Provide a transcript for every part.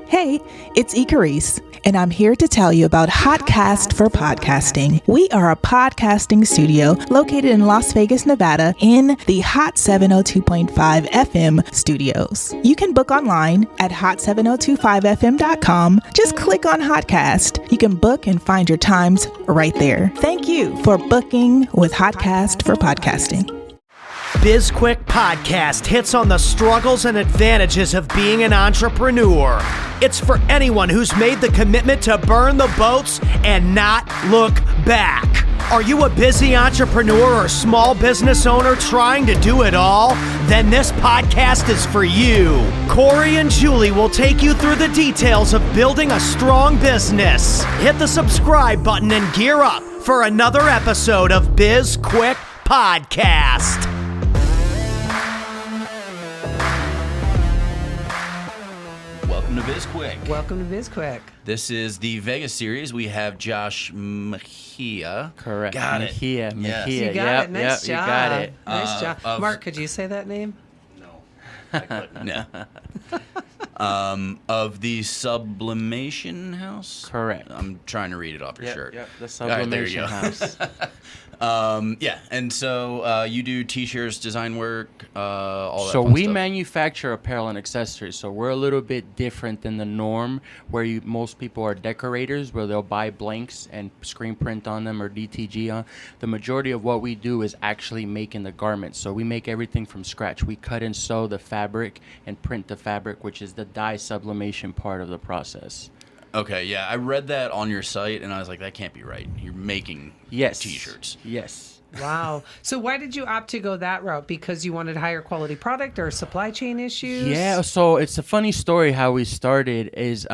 Hey, it's Icarice, and I'm here to tell you about Hotcast for Podcasting. We are a podcasting studio located in Las Vegas, Nevada, in the Hot 702.5 FM studios. You can book online at hot7025fm.com. Just click on Hotcast. You can book and find your times right there. Thank you for booking with Hotcast for Podcasting. BizQuik podcast hits on the struggles and advantages of being an entrepreneur. It's for anyone who's made the commitment to burn the boats and not look back. Are you a busy entrepreneur or small business owner trying to do it all? Then this podcast is for you. Corey and Julie will take you through the details of building a strong business. Hit the subscribe button and gear up for another episode of BizQuik Podcast. Welcome to BizQuik. Welcome to BizQuik. This is the Vegas series. We have Josh Mejia. Correct. Got it. Mejia. Yes. You got Yep, it. Nice job. You got it. Nice job. Mark, could you say that name? No. I couldn't. Of the Sublimation House? Correct. I'm trying to read it off your shirt. Yep, the All Sublimation right, there you House. Yeah, and so you do T-shirts, design work, all that So fun we stuff. manufacture apparel and accessories. So we're a little bit different than the norm, where most people are decorators, where they'll buy blanks and screen print on them or DTG on. The majority of what we do is actually making the garments. So we make everything from scratch. We cut and sew the fabric and print the fabric, which is the dye sublimation part of the process. Okay, yeah, I read that on your site, and I was like, that can't be right. You're making T-shirts. Yes. Wow. So why did you opt to go that route? Because you wanted higher quality product or supply chain issues? Yeah, so it's a funny story how we started is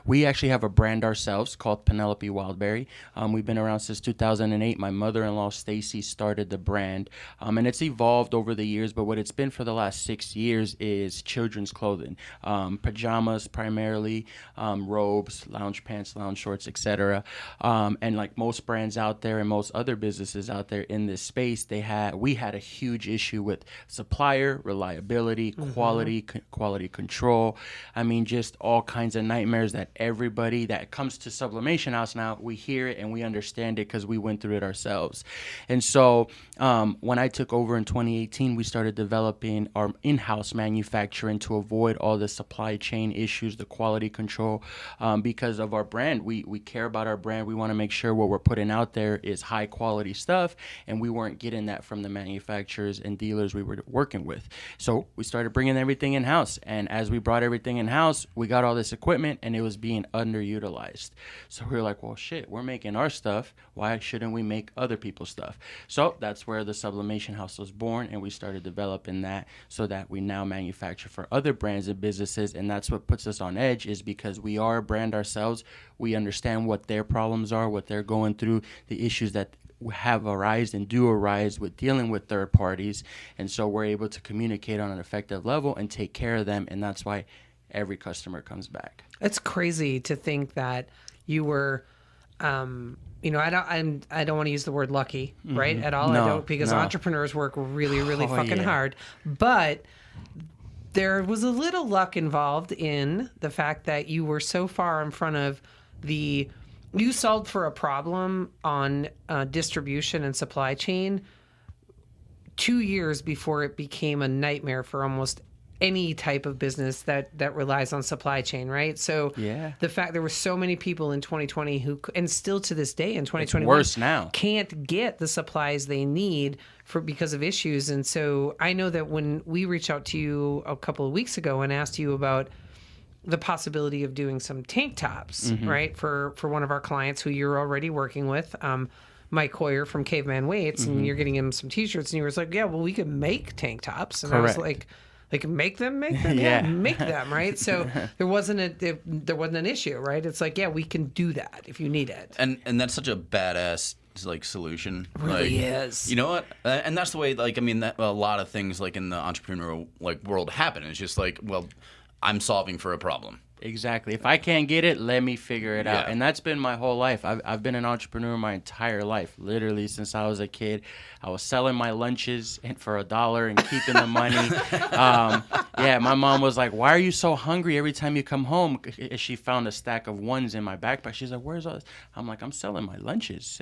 we actually have a brand ourselves called Penelope Wildberry. We've been around since 2008. My mother-in-law, Stacy, started the brand, and it's evolved over the years, but what it's been for the last 6 years is children's clothing, pajamas primarily, robes, lounge pants, lounge shorts, etc. And like most brands out there and most other businesses out there in this space, we had a huge issue with supplier reliability, quality control. I mean, just all kinds of nightmares that everybody that comes to Sublimation House now, we hear it and we understand it because we went through it ourselves. And so when I took over in 2018, we started developing our in-house manufacturing to avoid all the supply chain issues, the quality control, because of our brand. We care about our brand. We want to make sure what we're putting out there is high quality stuff, and we weren't getting that from the manufacturers and dealers we were working with. So we started bringing everything in-house, and as we brought everything in-house, we got all this equipment, and it was being underutilized. So we were like, well, shit, we're making our stuff. Why shouldn't we make other people's stuff? So that's where the Sublimation House was born, and we started developing that so that we now manufacture for other brands and businesses, and that's what puts us on edge is because we are a brand ourselves. We understand what their problems are, what they're going through, the issues that have arisen and do arise with dealing with third parties, and so we're able to communicate on an effective level and take care of them, and that's why every customer comes back. It's crazy to think that you were, I don't want to use the word lucky, right? At all. No, I don't, because entrepreneurs work really, really fucking hard. But there was a little luck involved in the fact that you were so far in front of you solved for a problem on distribution and supply chain 2 years before it became a nightmare for almost any type of business that relies on supply chain, right? So the fact there were so many people in 2020 who, and still to this day in 2021, it's worse now, can't get the supplies they need because of issues. And so I know that when we reached out to you a couple of weeks ago and asked you about the possibility of doing some tank tops, right, for one of our clients who you're already working with, Mike Hoyer from Caveman Weights, and you're getting him some T-shirts, and you were like, yeah, well, we can make tank tops. And Correct. I was like, make them, Yeah. make them, right? So there wasn't an issue, right? It's like, yeah, we can do that if you need it. And that's such a badass solution. Really is. You know what? And that's the way that a lot of things in the entrepreneurial world happen. It's just well, I'm solving for a problem. Exactly. If I can't get it, let me figure it out. Yeah. And that's been my whole life. I've been an entrepreneur my entire life, literally since I was a kid. I was selling my lunches for $1 and keeping the money. Yeah, my mom was like, "Why are you so hungry every time you come home?" She found a stack of ones in my backpack. She's like, "Where's all this?" I'm like, "I'm selling my lunches."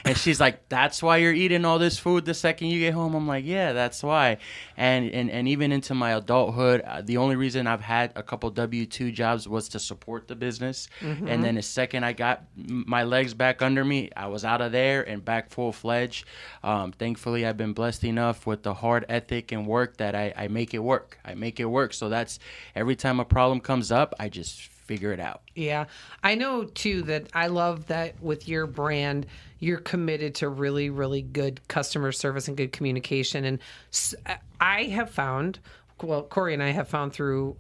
And she's like, "That's why you're eating all this food the second you get home?" I'm like, "Yeah, that's why." And even into my adulthood, the only reason I've had a couple W-2 jobs was to support the business. And then the second I got my legs back under me, I was out of there and back full-fledged. Thankfully, I've been blessed enough with the hard ethic and work that I make it work. I make it work. So that's every time a problem comes up, I just figure it out. Yeah. I know, too, that I love that with your brand, you're committed to really, really good customer service and good communication. And I have found, well, Corey and I have found through,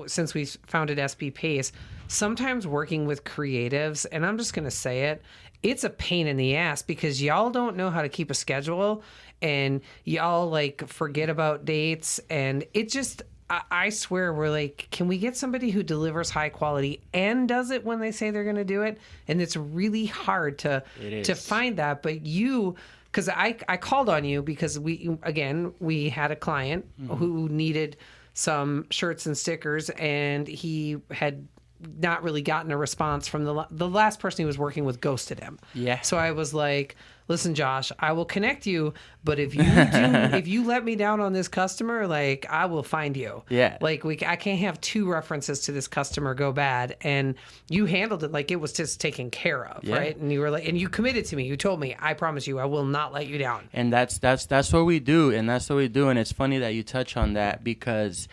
since we founded SB Pace, sometimes working with creatives, and I'm just going to say it, it's a pain in the ass because y'all don't know how to keep a schedule and y'all forget about dates. And it just, I swear, we're like, can we get somebody who delivers high quality and does it when they say they're going to do it? And it's really hard to find that. But because I called on you because we had a client who needed some shirts and stickers, and he had not really gotten a response from the last person he was working with. Ghosted him. Yeah. So I was like, "Listen, Josh, I will connect you, but if you let me down on this customer, I will find you." Yeah. I can't have two references to this customer go bad, and you handled it like it was just taken care of, right? And you were and you committed to me. You told me, "I promise you, I will not let you down." And that's what we do, and that's what we do. And it's funny that you touch on that because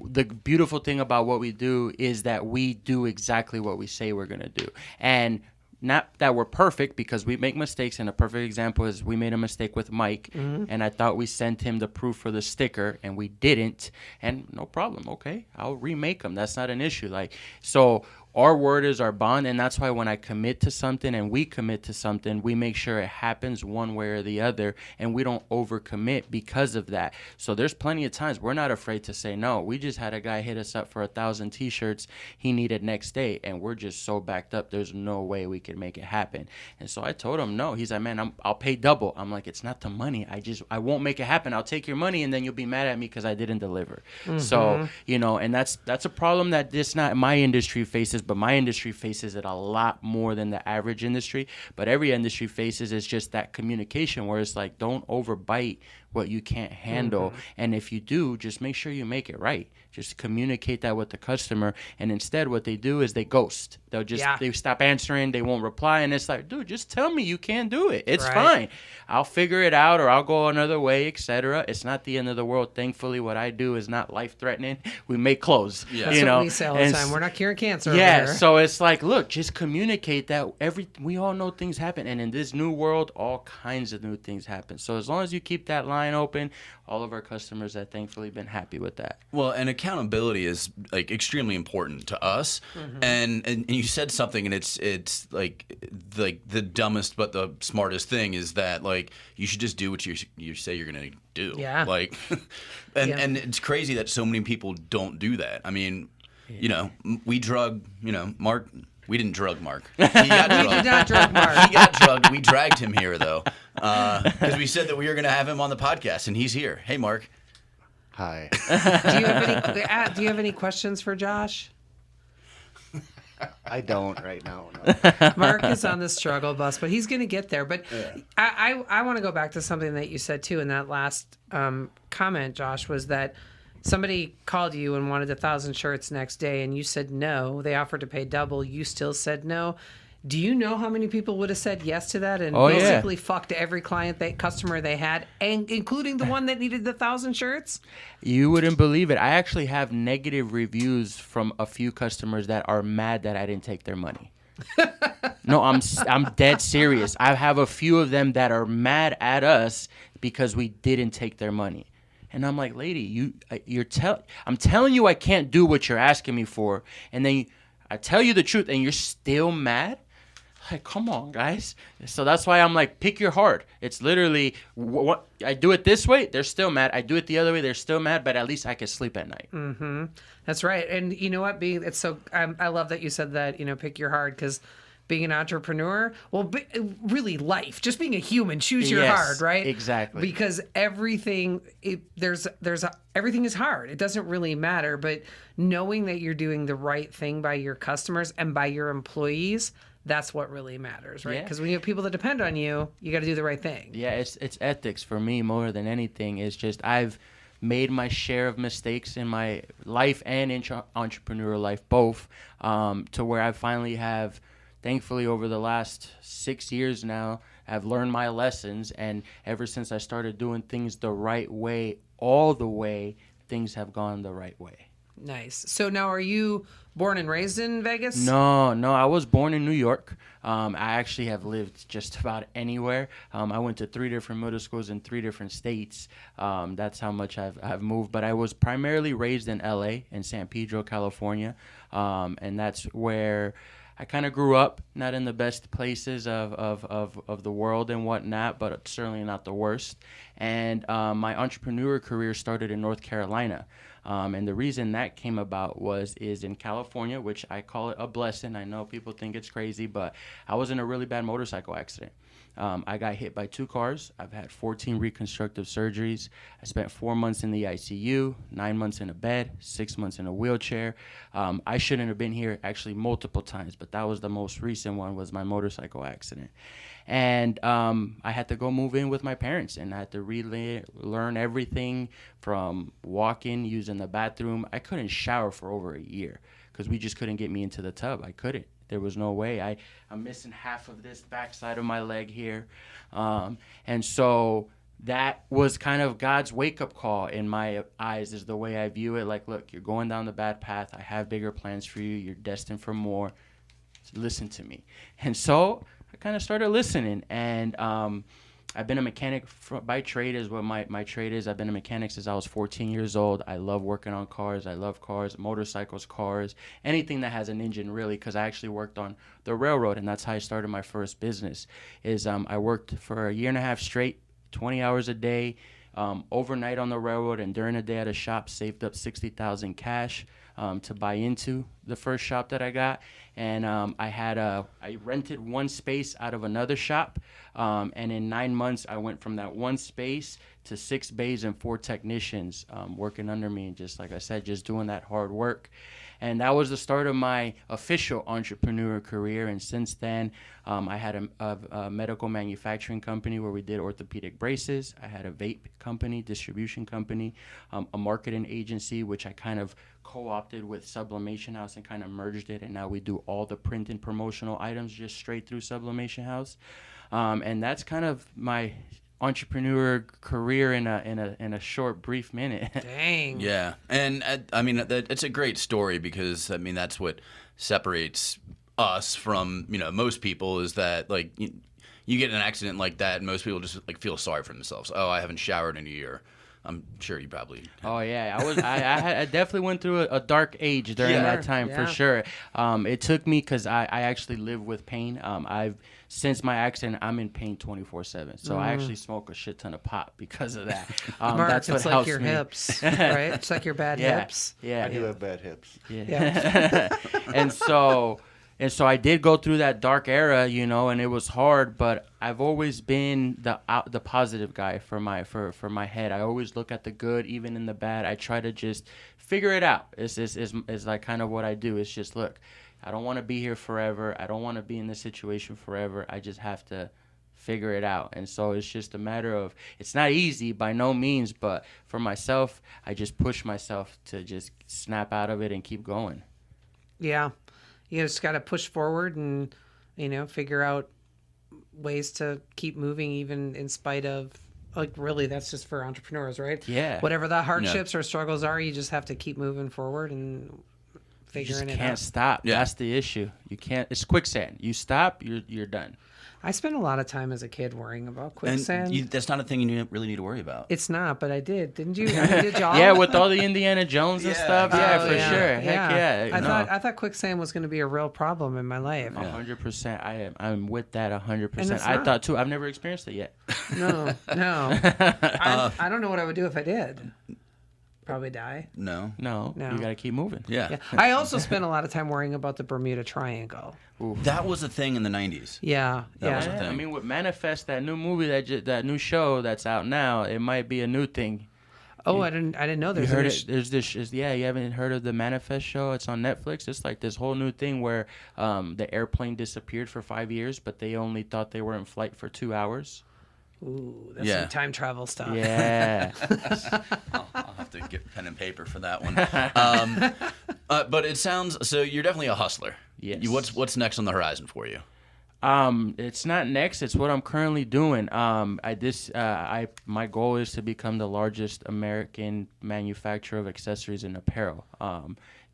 the beautiful thing about what we do is that we do exactly what we say we're going to do. And not that we're perfect, because we make mistakes, and a perfect example is we made a mistake with Mike, and I thought we sent him the proof for the sticker, and we didn't, and no problem, okay, I'll remake them. That's not an issue. So our word is our bond, and that's why when I commit to something and we commit to something, we make sure it happens one way or the other, and we don't overcommit because of that. So there's plenty of times we're not afraid to say no. We just had a guy hit us up for 1,000 t-shirts he needed next day, and we're just so backed up, there's no way we could make it happen. And so I told him no. He's like, "Man, I'll pay double." I'm like, "It's not the money. I won't make it happen. I'll take your money, and then you'll be mad at me because I didn't deliver." So, and that's a problem that just not my industry faces, but my industry faces it a lot more than the average industry. But every industry faces is just that communication where it's like, don't overbite what you can't handle. And if you do, just make sure you make it right. Just communicate that with the customer. And instead what they do is they ghost. They'll just they stop answering, they won't reply, and it's like, dude, just tell me you can't do it. It's fine. I'll figure it out, or I'll go another way, etc. It's not the end of the world. Thankfully, what I do is not life-threatening. We make clothes. That's what we say all the time. We're not curing cancer over here. So it's like, look, just communicate that we all know things happen, and in this new world, all kinds of new things happen. So as long as you keep that line open, all of our customers have thankfully been happy with that. Well, and accountability is extremely important to us. And you said something, and it's like the dumbest but the smartest thing is that you should just do what you say you're gonna do. Yeah. And it's crazy that so many people don't do that. I mean, we drug Mark. We didn't drug Mark. He got drugged. We did not drug Mark. He got drugged. We dragged him here, though, because we said that we were going to have him on the podcast, and he's here. Hey, Mark. Hi. Do you have any questions for Josh? I don't right now. No. Mark is on the struggle bus, but he's going to get there. But I want to go back to something that you said, too, in that last comment, Josh, was that somebody called you and wanted 1,000 shirts next day, and you said no. They offered to pay double. You still said no. Do you know how many people would have said yes to that and basically fucked every customer they had, and including the one that needed the 1,000 shirts? You wouldn't believe it. I actually have negative reviews from a few customers that are mad that I didn't take their money. No, I'm dead serious. I have a few of them that are mad at us because we didn't take their money. And I'm like, lady, I'm telling you I can't do what you're asking me for, and then I tell you the truth, and you're still mad? Like, come on, guys. So that's why I'm like, pick your heart. It's literally, what I do it this way, they're still mad. I do it the other way, they're still mad, but at least I can sleep at night. Mm-hmm. That's right. And you know what? I love that you said that, pick your heart, because being an entrepreneur, really life, just being a human, choose your heart, right? Exactly. Because everything is hard. It doesn't really matter, but knowing that you're doing the right thing by your customers and by your employees, that's what really matters, right? Because when you have people that depend on you, you got to do the right thing. Yeah, it's ethics for me more than anything. It's just I've made my share of mistakes in my life and in entrepreneurial life, both, to where I finally have, thankfully, over the last 6 years now, I've learned my lessons. And ever since I started doing things the right way, all the way, things have gone the right way. Nice. So now, are you born and raised in Vegas? No. I was born in New York. I actually have lived just about anywhere. I went to 3 different middle schools in 3 different states. That's how much I've moved. But I was primarily raised in L.A., in San Pedro, California. And that's where I kind of grew up, not in the best places of the world and whatnot, but certainly not the worst. And my entrepreneur career started in North Carolina. And the reason that came about is in California, which I call it a blessing. I know people think it's crazy, but I was in a really bad motorcycle accident. I got hit by 2 cars. I've had 14 reconstructive surgeries. I spent 4 months in the ICU, 9 months in a bed, 6 months in a wheelchair. I shouldn't have been here actually multiple times, but that was the most recent one, was my motorcycle accident. And I had to go move in with my parents, and I had to relearn everything from walking, using the bathroom. I couldn't shower for over a year because we just couldn't get me into the tub. I couldn't. There was no way. I'm missing half of this backside of my leg here. And so that was kind of God's wake-up call in my eyes, is the way I view it. Like, look, you're going down the bad path. I have bigger plans for you. You're destined for more. So listen to me. And so I kind of started listening. And I've been a mechanic by trade, is what my trade is. I've been a mechanic since I was 14 years old. I love working on cars. I love cars, motorcycles, cars, anything that has an engine, really, because I actually worked on the railroad, and that's how I started my first business. I worked for a year and a half straight, 20 hours a day, overnight on the railroad, and during the day at a shop, saved up $60,000 cash to buy into the first shop that I got. And I rented one space out of another shop. And in 9 months, I went from that one space to 6 bays and 4 technicians working under me. And just like I said, just doing that hard work. And that was the start of my official entrepreneur career. And since then, I had a medical manufacturing company where we did orthopedic braces. I had a vape company, distribution company, a marketing agency, which I kind of co-opted with Sublimation House and kind of merged it. And now we do all the print and promotional items just straight through Sublimation House. And that's kind of my entrepreneur career in a short, brief minute. Dang. Yeah, and I mean it's a great story, because I mean that's what separates us from most people, is that like you get in an accident like that, and most people just like feel sorry for themselves. Oh, I haven't showered in a year. I'm sure you probably. Oh yeah, I definitely went through a dark age during that time, for sure. It took me, because I actually live with pain. Since my accident, I'm in pain 24/7. So I actually smoke a shit ton of pot because of that. Mark, that's what it's like helps your me. hips, right? It's like your bad hips. Yeah, I do have bad hips. Yeah. And so I did go through that dark era, and it was hard, but I've always been the positive guy for my head. I always look at the good, even in the bad. I try to just figure it out. It's like kind of what I do. It's just, look, I don't want to be here forever. I don't want to be in this situation forever. I just have to figure it out. And so it's just a matter of, it's not easy by no means, but for myself, I just push myself to just snap out of it and keep going. Yeah. You just got to push forward and, figure out ways to keep moving, even in spite of, like, really, that's just for entrepreneurs, right? Yeah. Whatever the hardships or struggles are, you just have to keep moving forward and figuring you it can't out. stop. Yeah. That's the issue. You can't. It's quicksand. You stop, you're done. I spent a lot of time as a kid worrying about And quicksand. that's not a thing you really need to worry about. It's not, but I did. Didn't you? I mean, did y'all? Yeah, with all the Indiana Jones and Yeah, stuff. Yeah, Oh, for sure. Heck yeah. I thought quicksand was going to be a real problem in my life. 100%. I'm with that 100%. it's I not. thought too. I've never experienced it yet. No. I don't know what I would do if I did. Probably die. No. No, No. you got to keep moving. Yeah. I also spent a lot of time worrying about the Bermuda Triangle. That was a thing in the 90s. Yeah. That was yeah. a thing. I mean, with Manifest, that new movie, that new show that's out now, it might be a new thing. Oh, I didn't know You there's heard a it? There's this. You haven't heard of the Manifest show? It's on Netflix. It's like this whole new thing where the airplane disappeared for 5 years, but they only thought they were in flight for 2 hours. Ooh, that's Yeah. some time travel stuff. Yeah. I'll have to get pen and paper for that one. But it sounds so. You're definitely a hustler. Yes. What's next on the horizon for you? It's not next. It's what I'm currently doing. My goal is to become the largest American manufacturer of accessories and apparel.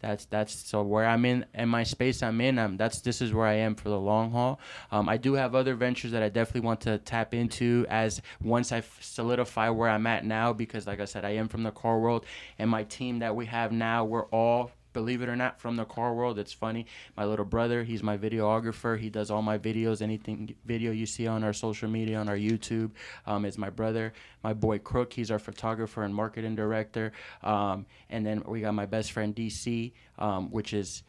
That's so where I'm in my space I'm in. This is where I am for the long haul. I do have other ventures that I definitely want to tap into as once I solidify where I'm at now, because like I said, I am from the car world, and my team that we have now, we're all, believe it or not, from the car world. It's funny. My little brother, he's my videographer. He does all my videos. Anything video you see on our social media, on our YouTube, is my brother. My boy Crook, he's our photographer and marketing director. And then we got my best friend DC, which is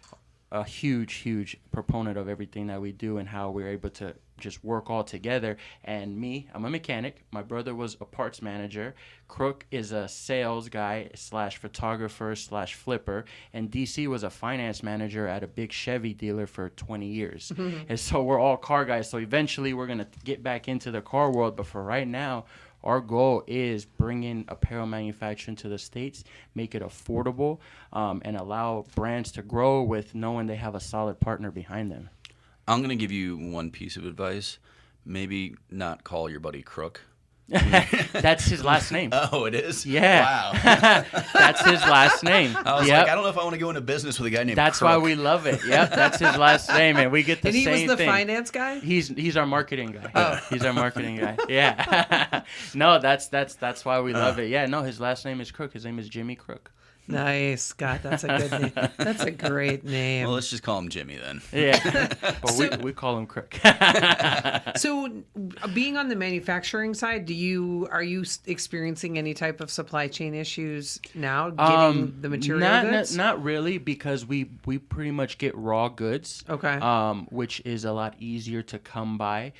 a huge proponent of everything that we do and how we're able to just work all together. And me, I'm a mechanic. My brother was a parts manager. Crook is a sales guy / photographer / flipper. And DC was a finance manager at a big Chevy dealer for 20 years. And so we're all car guys. So eventually we're going to get back into the car world. But for right now, our goal is bringing apparel manufacturing to the States, make it affordable, and allow brands to grow with knowing they have a solid partner behind them. I'm gonna give you one piece of advice. Maybe not call your buddy Crook. That's his last name. Oh, it is? Yeah. Wow. That's his last name. I was like, I don't know if I want to go into business with a guy named That's Crook. why we love it. Yep, that's his last name, and we get the And he same was the thing. finance guy? He's our marketing guy. Oh. He's our marketing guy. Yeah. No, that's why we love it. Yeah. No, his last name is Crook. His name is Jimmy Crook. Nice. God, that's a good name. That's a great name. Well, let's just call him Jimmy then. Yeah. But we call him Crook. So, being on the manufacturing side, are you experiencing any type of supply chain issues now getting the material goods? Not really, because we pretty much get raw goods. Okay. Which is a lot easier to come by.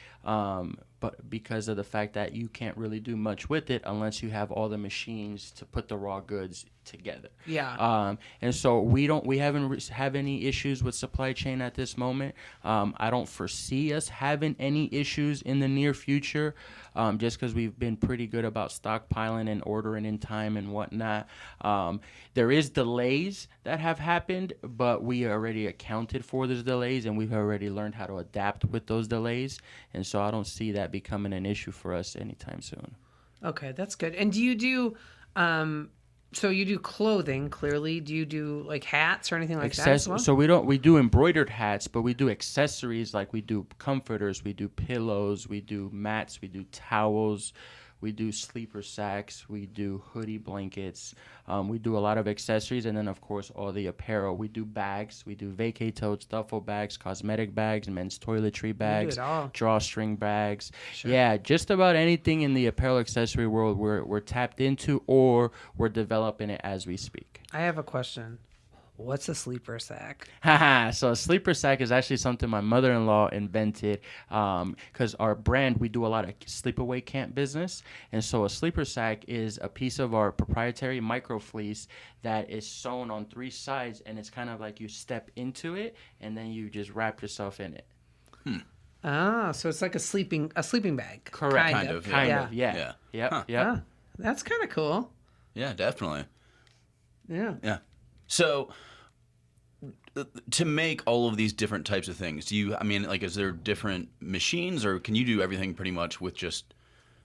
But because of the fact that you can't really do much with it unless you have all the machines to put the raw goods together. Yeah. And so we haven't have any issues with supply chain at this moment. I don't foresee us having any issues in the near future, just because we've been pretty good about stockpiling and ordering in time and whatnot. There is delays that have happened, but we already accounted for those delays, and we've already learned how to adapt with those delays. And so I don't see that becoming an issue for us anytime soon. Okay, that's good. And do you do so you do clothing, clearly. Do you do like hats or anything like that as well? So we do embroidered hats, but we do accessories, like we do comforters, we do pillows, we do mats, we do towels, we do sleeper sacks, we do hoodie blankets, we do a lot of accessories, and then of course all the apparel. We do bags, we do vacay totes, duffel bags, cosmetic bags, men's toiletry bags, it all. drawstring bags. Sure. Yeah, just about anything in the apparel accessory world we're tapped into, or we're developing it as we speak. I have a question. What's a sleeper sack? So a sleeper sack is actually something my mother-in-law invented, because our brand, we do a lot of sleepaway camp business. And so a sleeper sack is a piece of our proprietary micro fleece that is sewn on 3 sides, and it's kind of like you step into it and then you just wrap yourself in it. Ah, so it's like a sleeping bag. Correct. Kind of, Kind yeah. of, yeah. Yeah. Yep, Huh. yep. Ah, that's kind of cool. Yeah, definitely. Yeah. Yeah. So to make all of these different types of things, is there different machines, or can you do everything pretty much with just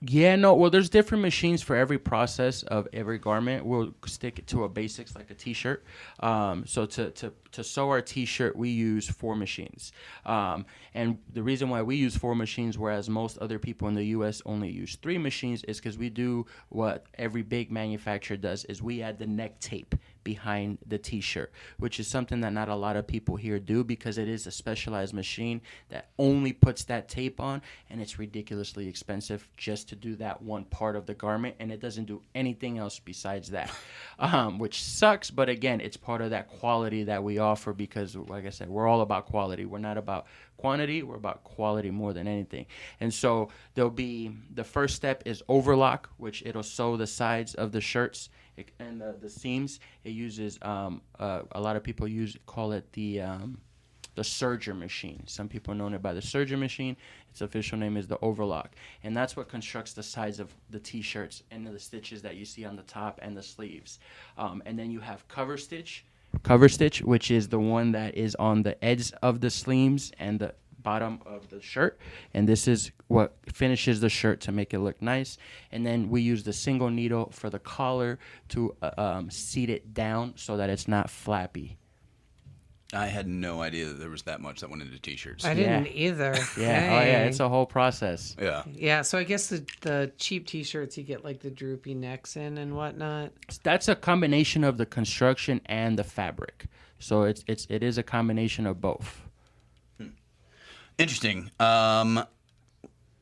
Yeah, no. Well, there's different machines for every process of every garment. We'll stick it to a basics like a T-shirt. So to sew our T-shirt, we use 4 machines. And the reason why we use 4 machines, whereas most other people in the U.S. only use 3 machines, is because we do what every big manufacturer does: is we add the neck tape behind the T-shirt, which is something that not a lot of people here do, because it is a specialized machine that only puts that tape on, and it's ridiculously expensive just to do that one part of the garment, and it doesn't do anything else besides that, which sucks. But again, it's part of that quality that we offer, because like I said, we're all about quality. We're not about quantity, we're about quality more than anything. And so there'll be, the first step is overlock, which it'll sew the sides of the shirts and the seams. It uses a lot of people call it the serger machine. Some people know it by the serger machine. Its official name is the overlock, and that's what constructs the sides of the T-shirts and the stitches that you see on the top and the sleeves. And then you have cover stitch, which is the one that is on the edge of the sleeves and the bottom of the shirt, and this is what finishes the shirt to make it look nice. And then we use the single needle for the collar to seat it down so that it's not flappy. I had no idea that there was that much that went into T-shirts. I didn't either. Yeah. Dang. Oh yeah, it's a whole process. Yeah. Yeah, so I guess the cheap T-shirts, you get like the droopy necks in and whatnot. That's a combination of the construction and the fabric. So it is a combination of both. Interesting.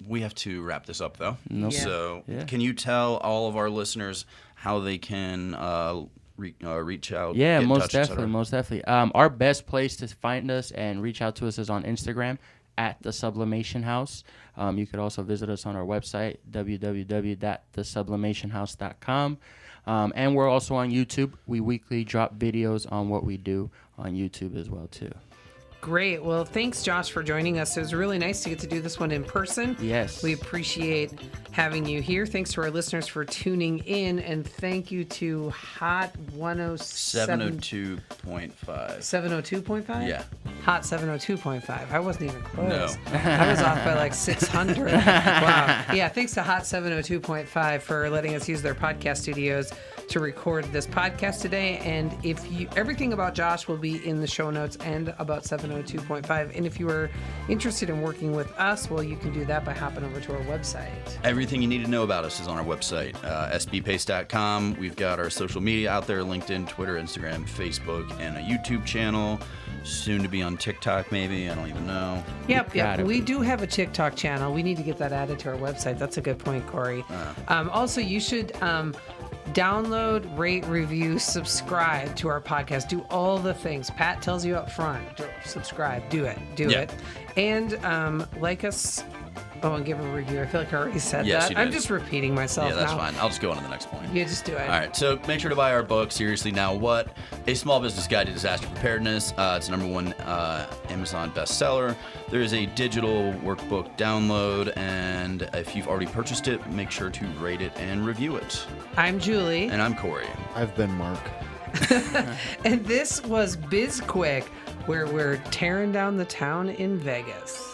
We have to wrap this up, though. Nope. So Yeah. can you tell all of our listeners how they can reach out? Yeah, get in most touch, et cetera? definitely, most definitely. Our best place to find us and reach out to us is on Instagram at the Sublimation House. You could also visit us on our website, www.thesublimationhouse.com. And we're also on YouTube. We weekly drop videos on what we do on YouTube as well, too. Great. Well, thanks, Josh, for joining us. It was really nice to get to do this one in person. Yes. We appreciate having you here. Thanks to our listeners for tuning in, and thank you to Hot 702.5. 702.5? Yeah. Hot 702.5. I wasn't even close. No. I was off by like 600. Wow. Yeah, thanks to Hot 702.5 for letting us use their podcast studios to record this podcast today. And everything about Josh will be in the show notes and about 702.5. And if you are interested in working with us, well, you can do that by hopping over to our website. Everything you need to know about us is on our website, sbpace.com. We've got our social media out there, LinkedIn, Twitter, Instagram, Facebook, and a YouTube channel. Soon to be on TikTok, maybe. I don't even know. Yep. We do have a TikTok channel. We need to get that added to our website. That's a good point, Corey. Also, you should download, rate, review, subscribe to our podcast. Do all the things Pat tells you up front. Subscribe. Do it. It. And like us. Oh, and give a review. I feel like I already said Yes, that. you did. I'm just repeating myself now. Yeah, that's fine. I'll just go on to the next point. Yeah, just do it. All right, so make sure to buy our book, Seriously Now What? A Small Business Guide to Disaster Preparedness. It's a #1 Amazon bestseller. There is a digital workbook download, and if you've already purchased it, make sure to rate it and review it. I'm Julie. And I'm Corey. I've been Mark. And this was BizQuik, where we're tearing down the town in Vegas.